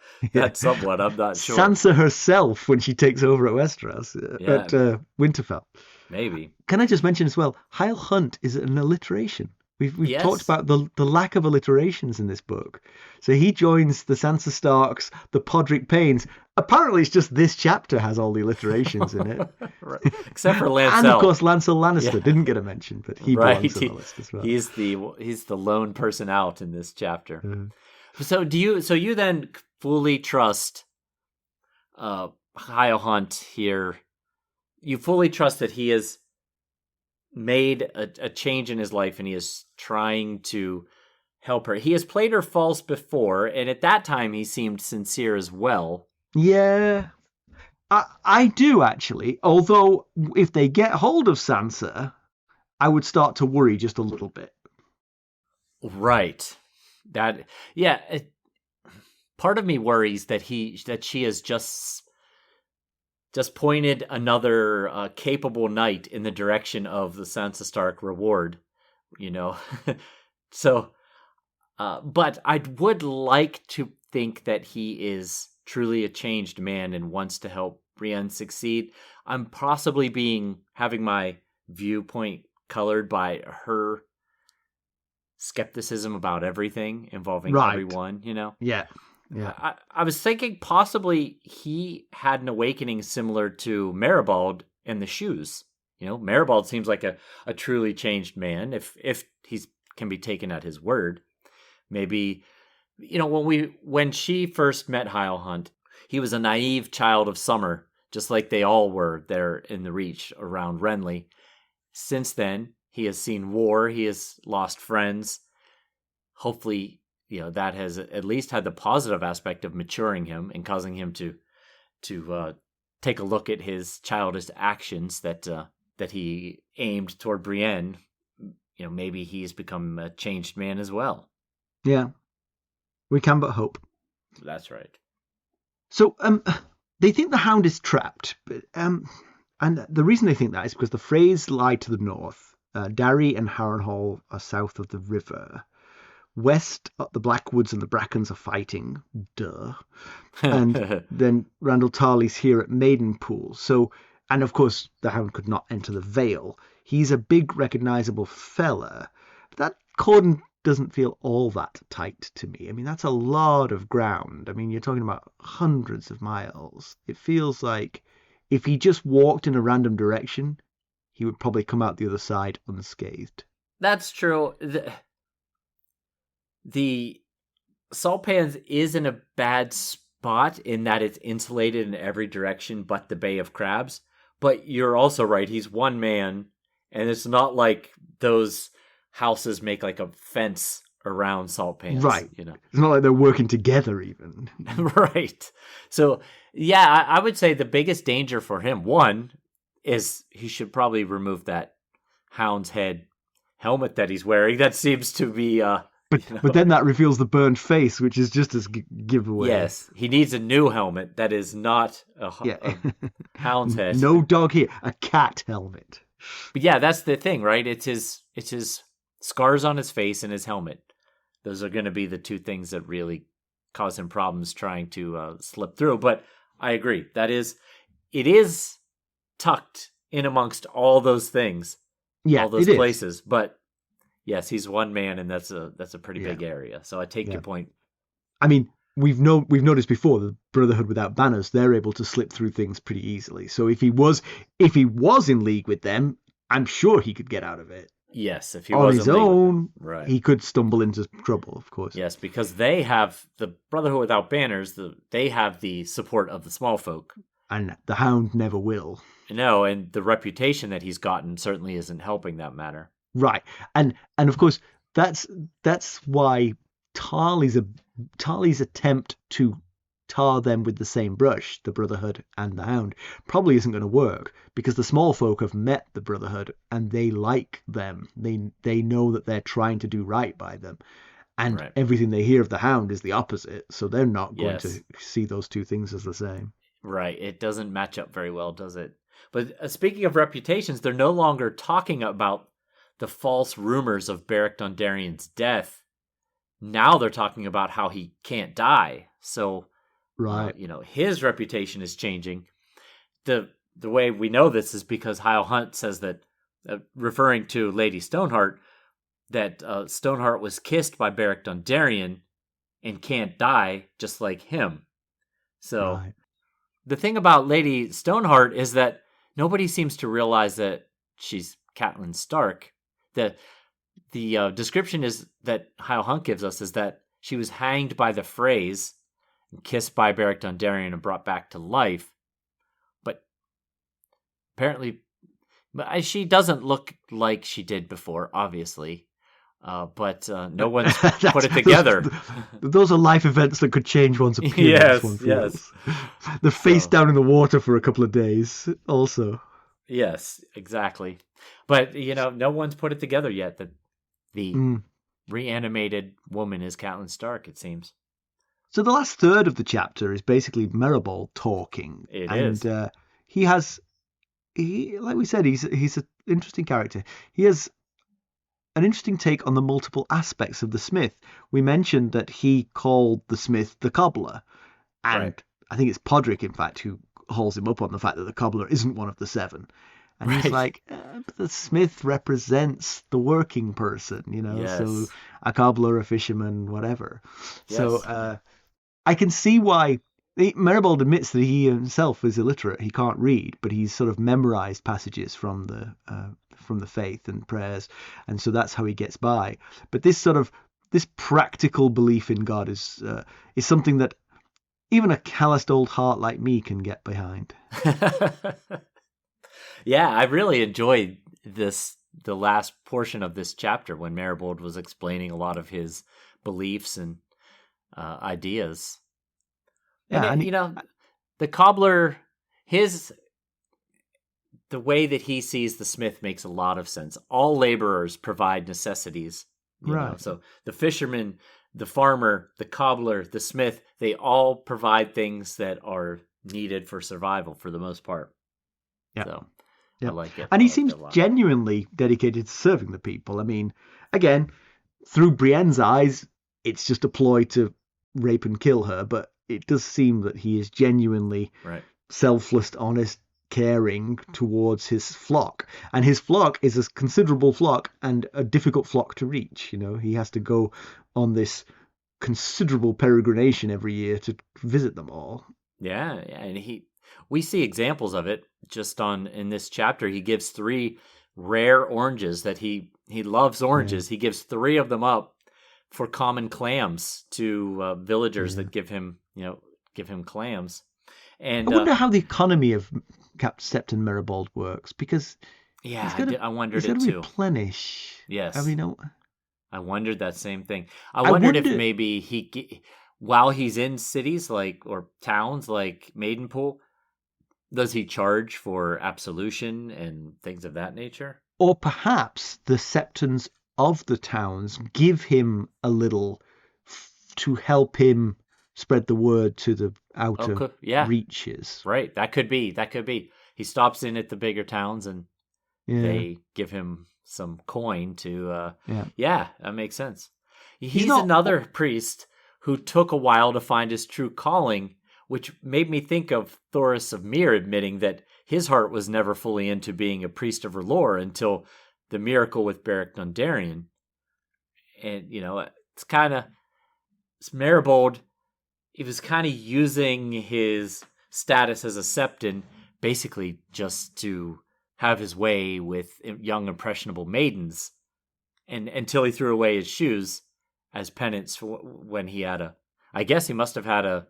someone? I'm not sure. Sansa herself when she takes over at Westeros at Winterfell. Maybe. Can I just mention as well? Hyle Hunt is an alliteration. We've talked about the lack of alliterations in this book. So he joins the Sansa Starks, the Podrick Paynes. Apparently, it's just this chapter has all the alliterations in it. Right. Except for Lancel. And of course, Lancel Lannister didn't get a mention, but he belongs on the list as well. He's the lone person out in this chapter. So you then fully trust Hyle Hunt here? You fully trust that he has made a change in his life and he is trying to help her. He has played her false before, and at that time he seemed sincere as well. Yeah, I do actually. Although if they get hold of Sansa, I would start to worry just a little bit. Right. Part of me worries that she has just pointed another capable knight in the direction of the Sansa Stark reward, So, but I would like to think that he is truly a changed man and wants to help Brienne succeed. I'm possibly having my viewpoint colored by her skepticism about everything involving everyone, Yeah. I was thinking possibly he had an awakening similar to Maribald in the shoes. Maribald seems like a truly changed man if he can be taken at his word. Maybe, when she first met Hyle Hunt, he was a naive child of summer, just like they all were there in the Reach around Renly. Since then, he has seen war. He has lost friends. Hopefully, that has at least had the positive aspect of maturing him and causing him to take a look at his childish actions that he aimed toward Brienne. Maybe he's become a changed man as well. Yeah, we can but hope. That's right. So, they think the Hound is trapped, but, and the reason they think that is because the Freys lie to the north, Darry and Harrenhal are south of the river, west the Blackwoods and the Brackens are fighting, duh, and then Randall Tarley's here at Maidenpool. So, and of course, the Hound could not enter the Vale. He's a big, recognisable fella. That cordon doesn't feel all that tight to me. I mean, that's a lot of ground. I mean, you're talking about hundreds of miles. It feels like if he just walked in a random direction, he would probably come out the other side unscathed. That's true. The Salt Pans is in a bad spot in that it's insulated in every direction but the Bay of Crabs. But you're also right. He's one man, and it's not like those houses make like a fence around Salt Pans. Right. It's not like they're working together even. Right. So, yeah, I would say the biggest danger for him, one, is he should probably remove that Hound's head helmet that he's wearing. That seems to be... But then that reveals the burned face, which is just as giveaway. Yes, he needs a new helmet that is not a Hound's head. No dog here, a cat helmet. But yeah, that's the thing, right? It's his scars on his face and his helmet. Those are going to be the two things that really cause him problems trying to slip through. But I agree. It is tucked in amongst all those things, all those places. But yes, he's one man, and that's a pretty big area. So I take your point. I mean, we've noticed before the Brotherhood without banners, they're able to slip through things pretty easily. So if he was in league with them, I'm sure he could get out of it. Yes, if he on was his own, right, he could stumble into trouble, of course. Yes, because they have the Brotherhood without banners. They have the support of the small folk, and the Hound never will. No, and the reputation that he's gotten certainly isn't helping that matter. Right, and of course that's why Tarly's attempt to tar them with the same brush, the Brotherhood and the Hound, probably isn't going to work, because the small folk have met the Brotherhood and they like them. They know that they're trying to do right by them, and everything they hear of the Hound is the opposite. So they're not going to see those two things as the same. Right, it doesn't match up very well, does it? But speaking of reputations, they're no longer talking about the false rumors of Beric Dondarrion's death. Now they're talking about how he can't die. So, right, his reputation is changing. The way we know this is because Hyle Hunt says that, referring to Lady Stoneheart, that Stoneheart was kissed by Beric Dondarrion and can't die just like him. So the thing about Lady Stoneheart is that nobody seems to realize that she's Catelyn Stark. The description is that Hyle Hunt gives us is that she was hanged by the Freys, kissed by Beric Dondarrion, and brought back to life. But apparently, she doesn't look like she did before, obviously. But no one's put it together. Those are life events that could change one's appearance. Yes. The face down in the water for a couple of days, also. Yes, exactly. But, no one's put it together yet that the reanimated woman is Catelyn Stark, it seems. So the last third of the chapter is basically Maribald talking. It is. And he like we said, he's an interesting character. He has an interesting take on the multiple aspects of the smith. We mentioned that he called the smith the cobbler, and Right. I think it's Podrick, in fact, who hauls him up on the fact that the cobbler isn't one of the seven. And he's Right. like, but the smith represents the working person, so Yes. a cobbler, a fisherman, whatever. Yes. So I can see why Maribald admits that he himself is illiterate. He can't read, but he's sort of memorized passages from the faith and prayers, and so that's how he gets by. But this practical belief in God is something that even a calloused old heart like me can get behind. Yeah, I really enjoyed the last portion of this chapter when Maribald was explaining a lot of his beliefs and ideas. Yeah, And the cobbler, the way that he sees the smith makes a lot of sense. All laborers provide necessities. Right. So the fisherman, the farmer, the cobbler, the smith, they all provide things that are needed for survival for the most part. Yeah. So yeah. I like it. And he seems genuinely dedicated to serving the people. I mean, again, through Brienne's eyes, it's just a ploy to rape and kill her, but it does seem that he is genuinely selfless, honest, caring towards his flock. And his flock is a considerable flock and a difficult flock to reach. He has to go on this considerable peregrination every year to visit them all. Yeah, and we see examples of it just in this chapter. He gives 3 rare oranges that he loves oranges. He gives 3 of them up for common clams to villagers that give him clams. And I wonder how the economy of Septon Maribald works, because I wondered it too. Replenish. Yes, I mean, I wondered that same thing. I wondered if maybe while he's in cities or towns like Maidenpool, does he charge for absolution and things of that nature? Or perhaps the septons of the towns give him a little to help him spread the word to the outer reaches. Right. That could be. He stops in at the bigger towns and they give him some coin to that makes sense. He's another priest who took a while to find his true calling, which made me think of Thoros of Myr admitting that his heart was never fully into being a priest of R'hllor until the miracle with Beric Dondarrion. And, it's Maribald, he was kind of using his status as a septon basically just to have his way with young impressionable maidens, and until he threw away his shoes as penance for when he had I guess he must have had a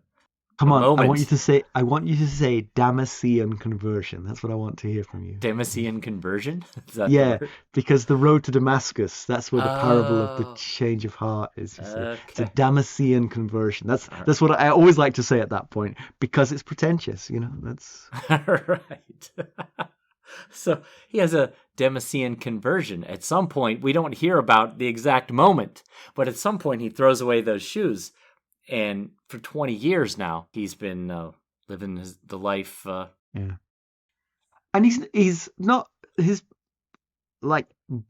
moment. I want you to say Damascene conversion. That's what I want to hear from you. Damascene conversion? Is that because the road to Damascus, that's where the parable of the change of heart is. It's a Damascene conversion. That's what I always like to say at that point, because it's pretentious, that's right. So he has a Damascene conversion. At some point, we don't hear about the exact moment, but at some point he throws away those shoes. And for 20 years now, he's been living the life. And he's not, his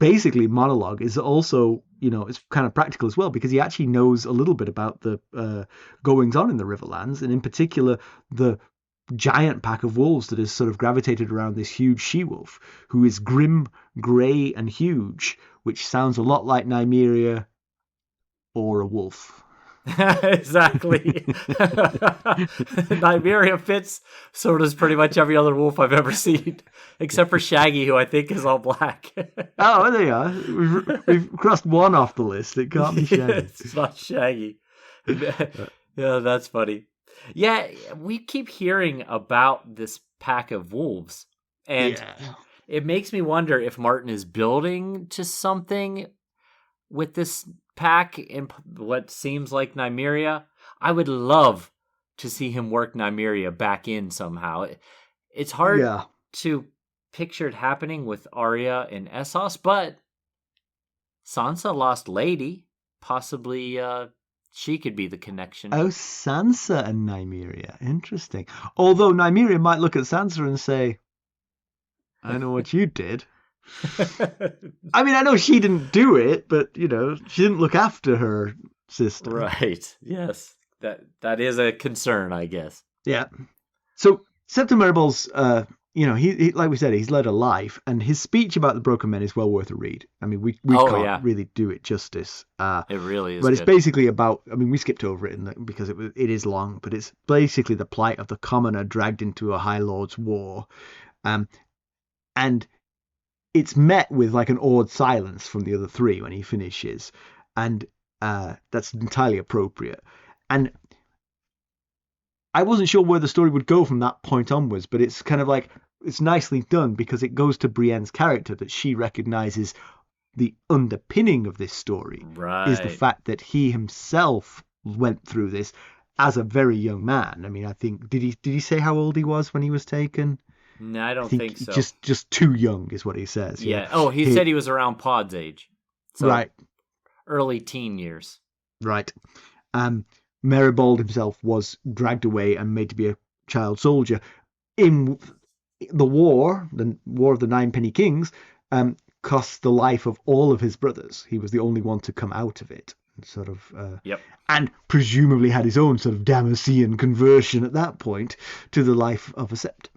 basically monologue is also, it's kind of practical as well, because he actually knows a little bit about the goings on in the Riverlands, and in particular the giant pack of wolves that has sort of gravitated around this huge she-wolf, who is grim, grey and huge, which sounds a lot like Nymeria or a wolf. Exactly. Nymeria fits, so does pretty much every other wolf I've ever seen, except for Shaggy, who I think is all black. Oh, there you are. We've crossed one off the list. It can't be Shaggy. It's not Shaggy. Yeah, that's funny. Yeah, we keep hearing about this pack of wolves, and it makes me wonder if Martin is building to something with this pack in what seems like Nymeria. I would love to see him work Nymeria back in somehow. It's hard to picture it happening with Arya and Essos, but Sansa lost Lady. Possibly she could be the connection. Oh, Sansa and Nymeria. Interesting. Although Nymeria might look at Sansa and say, I know what you did. I mean, I know she didn't do it, but, you know, she didn't look after her sister. Right. Yes. That is a concern, I guess. Yeah. So, Septon Meribald's, you know, he like we said, he's led a life, and his speech about the broken men is well worth a read. I mean, we can't Yeah. really do it justice. It really is. But it's good. basically about, I mean, we skipped over it because it is long, but it's basically the plight of the commoner dragged into a High Lord's war. And it's met with like an awed silence from the other three when he finishes. And that's entirely appropriate. And I wasn't sure where the story would go from that point onwards, but it's kind of like, it's nicely done because it goes to Brienne's character that she recognizes the underpinning of this story is the fact that he himself went through this as a very young man. I mean, I think, did he say how old he was when he was taken? No, I don't think so. Just too young is what he says. Yeah. Oh, he said he was around Pod's age. So right. Early teen years. Right. Meribald himself was dragged away and made to be a child soldier. In the War of the Ninepenny Kings, cost the life of all of his brothers. He was the only one to come out of it. Sort of, yep. And presumably had his own sort of Damascenean conversion at that point to the life of a sept.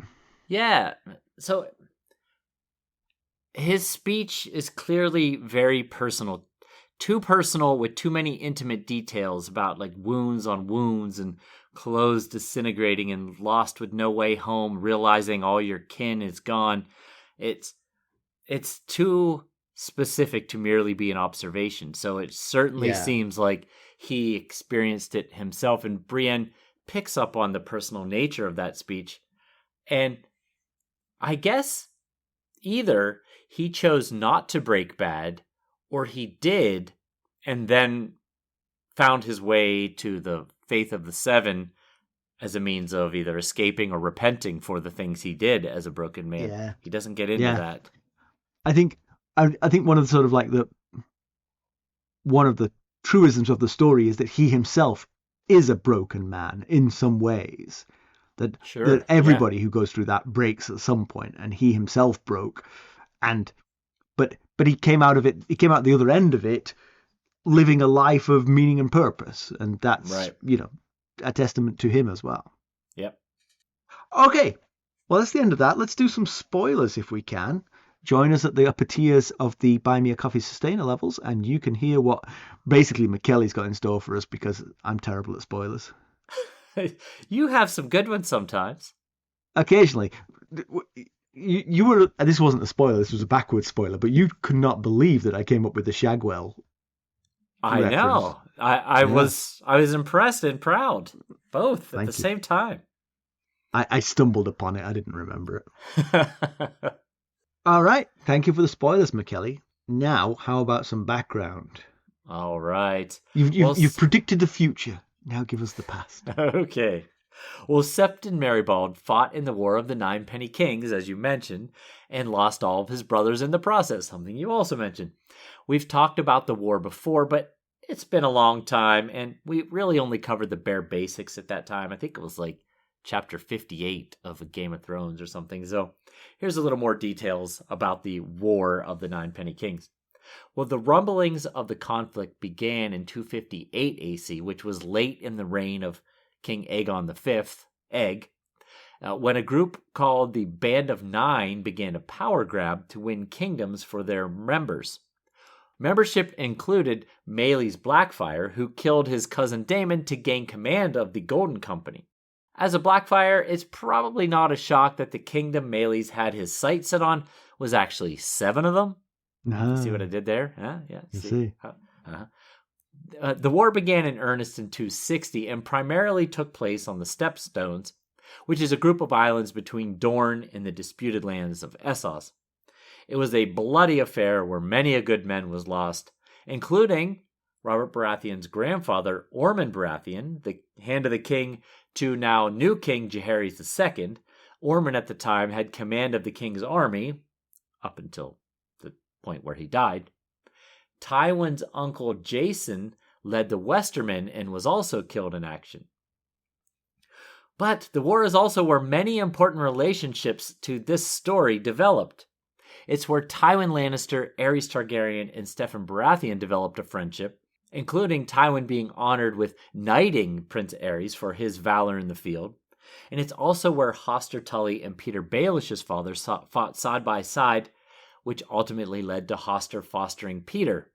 Yeah. So his speech is clearly very personal. Too personal with too many intimate details about like wounds on wounds and clothes disintegrating and lost with no way home, realizing all your kin is gone. It's too specific to merely be an observation. So it certainly seems like he experienced it himself, and Brienne picks up on the personal nature of that speech. And I guess either he chose not to break bad, or he did, and then found his way to the faith of the Seven as a means of either escaping or repenting for the things he did as a broken man. Yeah. He doesn't get into that. I think one of the sort of like one of the truisms of the story is that he himself is a broken man in some ways. That everybody who goes through that breaks at some point, and he himself broke, but he came out of it. He came out the other end of it, living a life of meaning and purpose, and that's you know, a testament to him as well. Yep. Okay, well that's the end of that. Let's do some spoilers if we can. Join us at the upper tiers of the Buy Me a Coffee Sustainer levels, and you can hear what basically Mackelly's got in store for us, because I'm terrible at spoilers. You have some good ones sometimes. Occasionally. You were, this wasn't a spoiler, this was a backwards spoiler, but you could not believe that I came up with the Shagwell I reference. know. I was impressed and proud, both at the same time. I stumbled upon it. I didn't remember it. All right. Thank you for the spoilers, Mackelly. Now, how about some background? All right. You've predicted the future. Now give us the past. Okay. Well, Septon Meribald fought in the War of the Ninepenny Kings, as you mentioned, and lost all of his brothers in the process, something you also mentioned. We've talked about the war before, but it's been a long time, and we really only covered the bare basics at that time. I think it was like chapter 58 of a Game of Thrones or something. So here's a little more details about the War of the Ninepenny Kings. Well, the rumblings of the conflict began in 258 AC, which was late in the reign of King Aegon V, Egg, when a group called the Band of Nine began a power grab to win kingdoms for their members. Membership included Maelys Blackfyre, who killed his cousin Daemon to gain command of the Golden Company. As a Blackfyre, it's probably not a shock that the kingdom Maelys had his sights set on was actually 7 of them. No. See what I did there? Yeah. See. The war began in earnest in 260 and primarily took place on the Stepstones, which is a group of islands between Dorne and the disputed lands of Essos. It was a bloody affair where many a good man was lost, including Robert Baratheon's grandfather, Ormond Baratheon, the hand of the king to now new King Jaehaerys II. Ormond at the time had command of the king's army, up until the point where he died. Tywin's uncle Jason led the Westermen and was also killed in action. But the war is also where many important relationships to this story developed. It's where Tywin Lannister, Aerys Targaryen, and Steffon Baratheon developed a friendship, including Tywin being honored with knighting Prince Aerys for his valor in the field. And it's also where Hoster Tully and Peter Baelish's father fought side by side, which ultimately led to Hoster fostering Peter.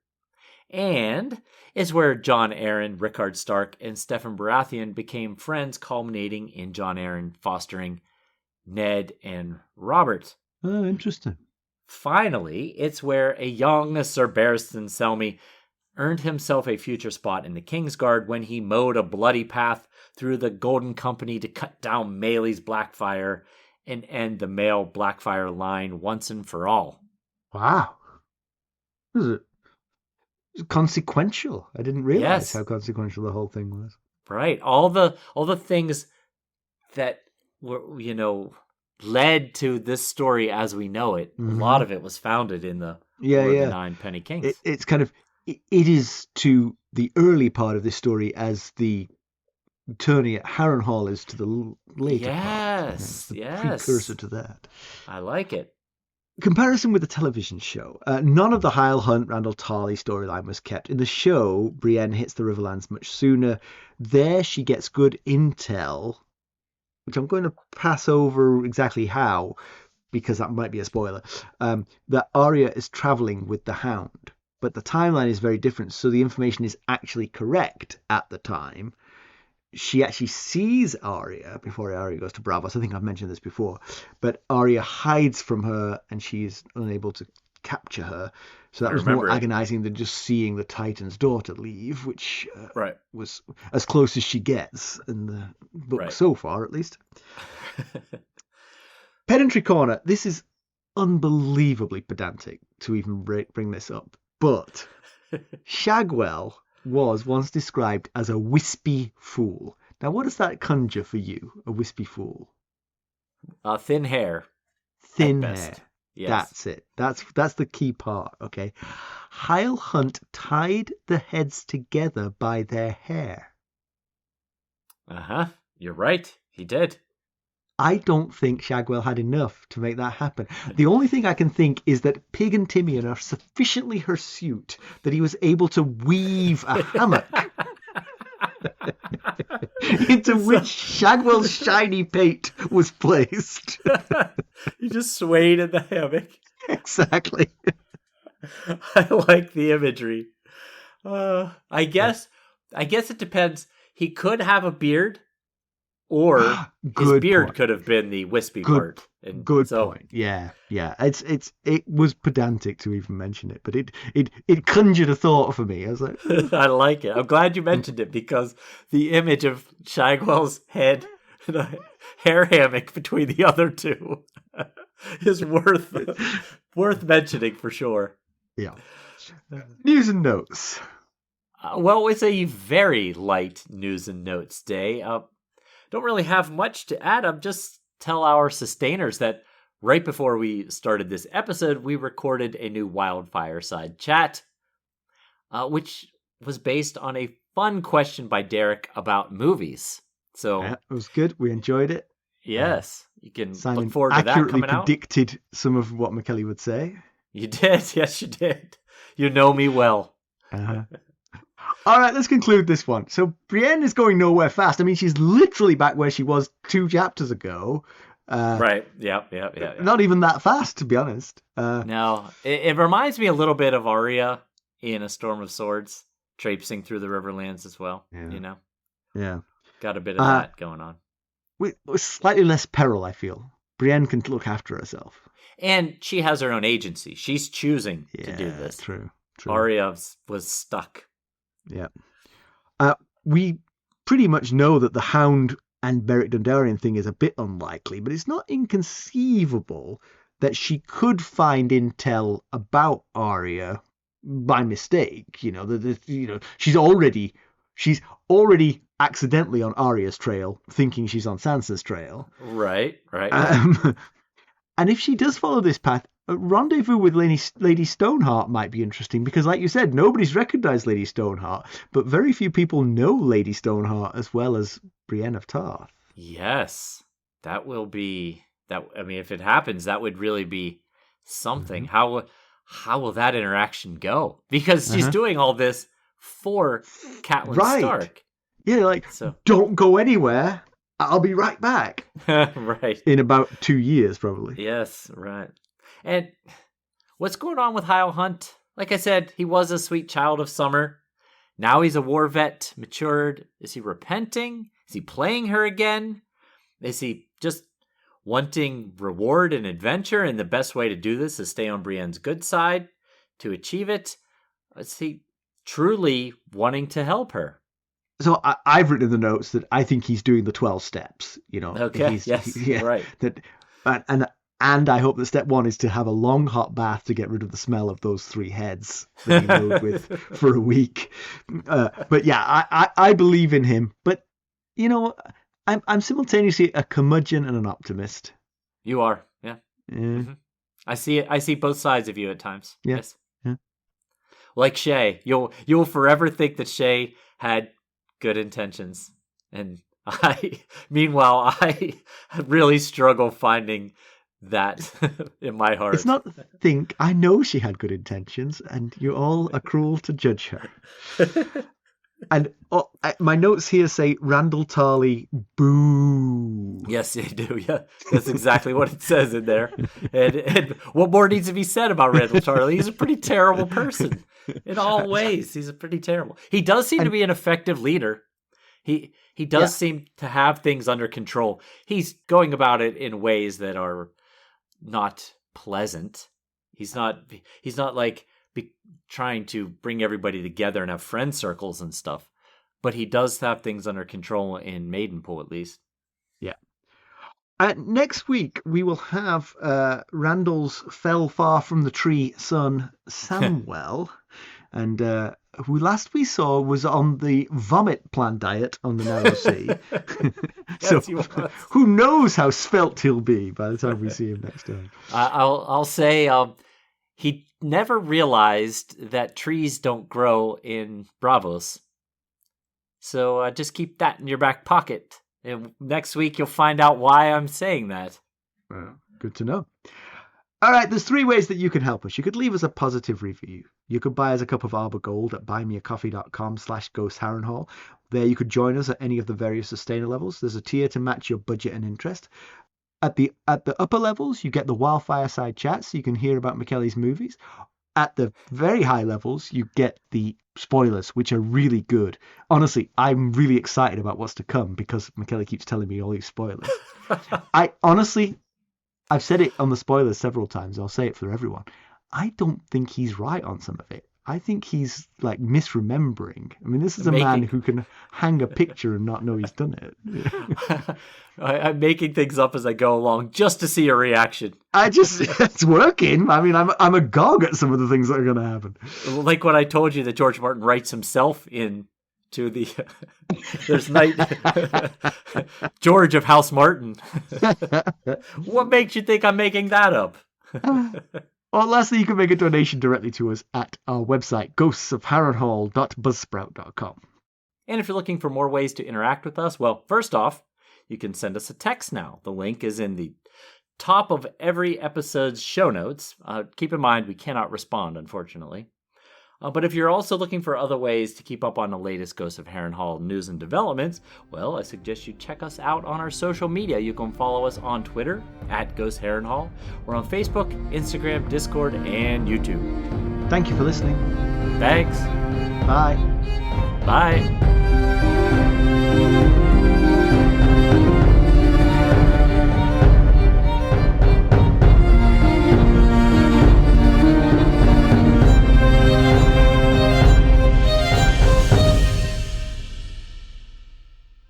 And is where Jon Arryn, Rickard Stark, and Steffon Baratheon became friends, culminating in Jon Arryn fostering Ned and Robert. Oh, interesting. Finally, it's where a young Sir Barristan Selmy earned himself a future spot in the Kingsguard when he mowed a bloody path through the Golden Company to cut down Maelys Blackfyre and end the male Blackfyre line once and for all. Wow. This is consequential. I didn't realize how consequential the whole thing was. Right. All the things that were, led to this story as we know it. Mm-hmm. A lot of it was founded in the the Nine Penny Kings. It's kind of, it is to the early part of this story as the tourney at Harrenhal is to the later part. Yes. Precursor to that. I like it. Comparison with the television show. None of the Hyle Hunt, Randall Tarley storyline was kept. In the show, Brienne hits the Riverlands much sooner. There she gets good intel, which I'm going to pass over exactly how, because that might be a spoiler, that Arya is traveling with the Hound. But the timeline is very different, so the information is actually correct at the time. She actually sees Arya before Arya goes to Bravos. I think I've mentioned this before. But Arya hides from her and she's unable to capture her. So that was more agonizing than just seeing the Titan's daughter leave, which was as close as she gets in the book so far, at least. Pedantry Corner. This is unbelievably pedantic to even bring this up. But Shagwell was once described as a wispy fool. Now, what does that conjure for you, a wispy fool? Thin hair. Thin hair. Yes. That's it. That's the key part, okay? Hyle Hunt tied the heads together by their hair. Uh-huh. You're right. He did. I don't think Shagwell had enough to make that happen. The only thing I can think is that Pig and Timeon are sufficiently hirsute that he was able to weave a hammock into which Shagwell's shiny pate was placed. He just swayed in the hammock. Exactly. I like the imagery. I guess it depends. He could have a beard. Or his beard could have been the wispy part. And good point. Yeah. It was pedantic to even mention it, but it conjured a thought for me. I was like, I like it. I'm glad you mentioned it because the image of Shagwell's head and a hair hammock between the other two is worth mentioning for sure. Yeah. News and notes. Well, it's a very light news and notes day. Don't really have much to add. I'm just tell our sustainers that right before we started this episode, we recorded a new Wildfireside chat, which was based on a fun question by Derek about movies. So it was good. We enjoyed it. Yes, you can Simon look forward to that coming out. accurately predicted some of what Mackelly would say. You did. Yes, you did. You know me well. Uh-huh. All right, let's conclude this one. So Brienne is going nowhere fast. I mean, she's literally back where she was 2 chapters ago. Right. Yeah. Not even that fast, to be honest. No, it reminds me a little bit of Arya in A Storm of Swords, traipsing through the Riverlands as well. Yeah. Yeah. Got a bit of that going on. With slightly less peril, I feel. Brienne can look after herself. And she has her own agency. She's choosing to do this. True. Arya was stuck. Yeah. We pretty much know that the Hound and Beric Dondarrion thing is a bit unlikely, but it's not inconceivable that she could find intel about Arya by mistake. She's already accidentally on Arya's trail, thinking she's on Sansa's trail. Right. And if she does follow this path, a rendezvous with Lady Stoneheart might be interesting because, like you said, nobody's recognized Lady Stoneheart, but very few people know Lady Stoneheart as well as Brienne of Tarth. Yes, that will be that. I mean, if it happens, that would really be something. How will that interaction go? Because she's doing all this for Catelyn Stark. Yeah, like, so. Don't go anywhere. I'll be right back. Right. In about 2 years, probably. Yes, right. And what's going on with Hyle Hunt? Like I said, he was a sweet child of summer. Now he's a war vet, matured. Is he repenting? Is he playing her again? Is he just wanting reward and adventure? And the best way to do this is stay on Brienne's good side to achieve it? Is he truly wanting to help her? So I've written in the notes that I think he's doing the 12 steps, you know. Okay, right. And I hope that step 1 is to have a long hot bath to get rid of the smell of those 3 heads that he rode with for a week. But yeah, I believe in him. But, you know, I'm simultaneously a curmudgeon and an optimist. You are, yeah. Mm-hmm. I see both sides of you at times. Yeah. Yes. Yeah. Like Shay, you'll forever think that Shay had good intentions, and I really struggle finding that in my heart. It's not think. I know she had good intentions, and you all are cruel to judge her. And my notes here say Randall Tarley, boo. Yes, they do. Yeah, that's exactly what it says in there. And what more needs to be said about Randall Tarley? He's a pretty terrible person in all ways. He's a pretty terrible. He does seem to be an effective leader. He does seem to have things under control. He's going about it in ways that are not pleasant. He's not like trying to bring everybody together and have friend circles and stuff. But he does have things under control in Maidenpool, at least. Yeah. Next week, we will have Randall's fell far from the tree son, Samwell. And who last we saw was on the vomit plant diet on the Narrow Sea. So who knows how svelte he'll be by the time we see him next time. I'll say he never realized that trees don't grow in Bravos. So just keep that in your back pocket. And next week you'll find out why I'm saying that. Well, good to know. All right, there's 3 ways that you can help us. You could leave us a positive review. You could buy us a cup of Arbor Gold at buymeacoffee.com/ghostharrenhall. There you could join us at any of the various sustainer levels. There's a tier to match your budget and interest. At the upper levels, you get the Wildfire Side chat, so you can hear about Mackelly's movies. At the very high levels, you get the spoilers, which are really good. Honestly, I'm really excited about what's to come because Mackelly keeps telling me all these spoilers. I've said it on the spoilers several times. I'll say it for everyone. I don't think he's right on some of it. I think he's like misremembering. I mean, this is a man who can hang a picture and not know he's done it. I'm making things up as I go along just to see a reaction. It's working. I mean, I'm agog at some of the things that are going to happen. Like when I told you that George Martin writes himself in to the there's George of House Martin. What makes you think I'm making that up? Or lastly, you can make a donation directly to us at our website, ghostsofharrenhall.buzzsprout.com. And if you're looking for more ways to interact with us, well, first off, you can send us a text now. The link is in the top of every episode's show notes. Keep in mind, we cannot respond, unfortunately. But if you're also looking for other ways to keep up on the latest Ghosts of Harrenhal news and developments, well, I suggest you check us out on our social media. You can follow us on Twitter at Ghost Harrenhal. We're on Facebook, Instagram, Discord, and YouTube. Thank you for listening. Thanks. Bye. Bye.